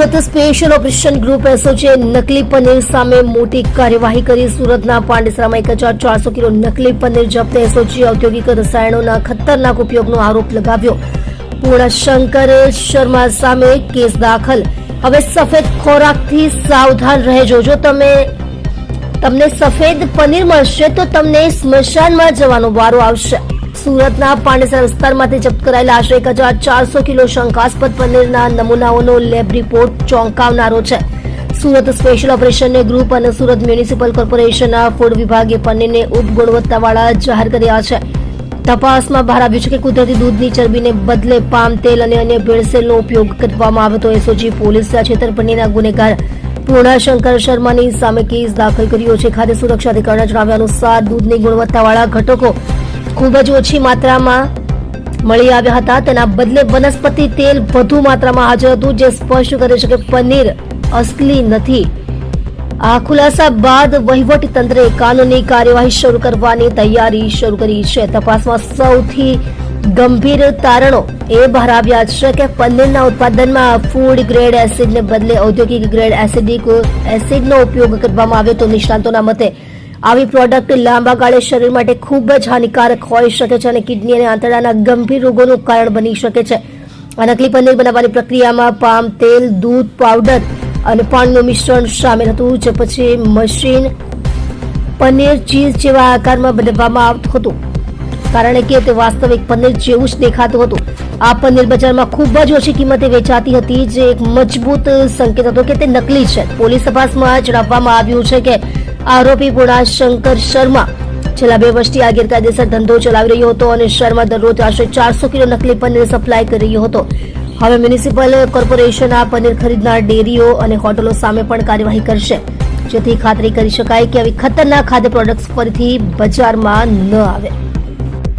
Surat special operation group એસઓજીએ નકલી પનીર સામે મોટી કાર્યવાહી કરી. સુરતના પાંડેસરામાં 1400 કિલો નકલી પનીર જપ્ત. એસઓજીએ ઔદ્યોગિક રસાયણોના ખતરનાક ઉપયોગનો આરોપ લગાવ્યો. પૂર્ણશંકર શર્મા સામે કેસ દાખલ. હવે સફેદ ખોરાકથી સાવધાન રહેજો. જો તમને સફેદ પનીર મળશે તો તમને સ્મશાનમાં જવાનો વારો આવશે. સુરતના પાંડેસરા વિસ્તારમાંથી જપ્ત કરાયેલા આશરે 1400 કિલો શંકાસ્પદ પનીરના નમૂનાઓનો લેબ રિપોર્ટ ચોંકાવનારો છે. સુરત સ્પેશિયલ ઓપરેશન ગ્રુપ અને સુરત મ્યુનિસિપલ કોર્પોરેશનના ફૂડ વિભાગે પનીરને ઉચ્ચ ગુણવત્તાવાળા જાહેર કર્યા છે. તપાસમાં બહાર આવ્યું છે કે કુદરતી દૂધની ચરબીને બદલે પામ તેલ અને અન્ય ભેળસેળનો ઉપયોગ કરવામાં આવ્યો હતો. એસઓજી પોલીસે છેતરપિંડીના ગુનેગાર પૂર્ણશંકર શર્માની સામે કેસ દાખલ કર્યો છે. ખાદ્ય સુરક્ષા અધિકારીના જણાવ્યા અનુસાર દૂધની ગુણવત્તાવાળા ઘટકો ખૂબ જ ઓછી માત્રામાં મળી આવ્યા હતા. તેના બદલે વનસ્પતિ તેલ વધુ માત્રામાં હાજર હતું, જે સ્પષ્ટ કરે છે કે પનીર અસલી નથી. આ ખુલાસા બાદ વહીવટીતંત્રે કાનૂની કાર્યવાહી શરૂ કરવાની તૈયારી શરૂ કરી છે. તપાસમાં સૌથી ગંભીર તારણો એ બહાર આવ્યા છે કે પનીરના ઉત્પાદનમાં ફૂડ ગ્રેડ એસિડને બદલે ઔદ્યોગિક ગ્રેડ એસિડનો ઉપયોગ કરવામાં આવ્યો હતો. નિષ્ણાતોના મતે આવી પ્રોડક્ટ લાંબા ગાળે શરીર માટે ખૂબ જ હાનિકારક હોઈ શકે છે અને કિડની અને આંતરડાના ગંભીર રોગોનું કારણ બની શકે છે. આ નકલી પનીર બનાવવાની પ્રક્રિયામાં પામ તેલ, દૂધ પાવડર અને પાણીનું મિશ્રણ સામેલ હતું, જે પછી મશીન પનીર ચીઝ જેવા આકારમાં બનાવવામાં આવતું હતું, કારણ કે તે વાસ્તવિક પનીર જેવું જ દેખાતું હતું. આ પનીર બજારમાં ખૂબ જ ઓછી કિંમતે વેચાતી હતી, જે એક મજબૂત સંકેત હતો કે તે નકલી છે. પોલીસ તપાસમાં જણાવવામાં આવ્યું છે કે આરોપી પૂર્ણશંકર શર્મા છેલ્લા 2 વર્ષથી આ ગેરકાયદેસર ધંધો ચલાવી રહ્યો હતો અને શર્મા દરરોજ આશરે 400 કિલો નકલી પનીર સપ્લાય કરી રહ્યો હતો. હવે મ્યુનિસિપલ કોર્પોરેશન આ પનીર ખરીદનાર ડેરીઓ અને હોટલો સામે પણ કાર્યવાહી કરશે, જેથી ખાતરી કરી શકાય કે આવી ખતરનાક ખાદ્ય પ્રોડક્ટ્સ ફરીથી બજારમાં ન આવે.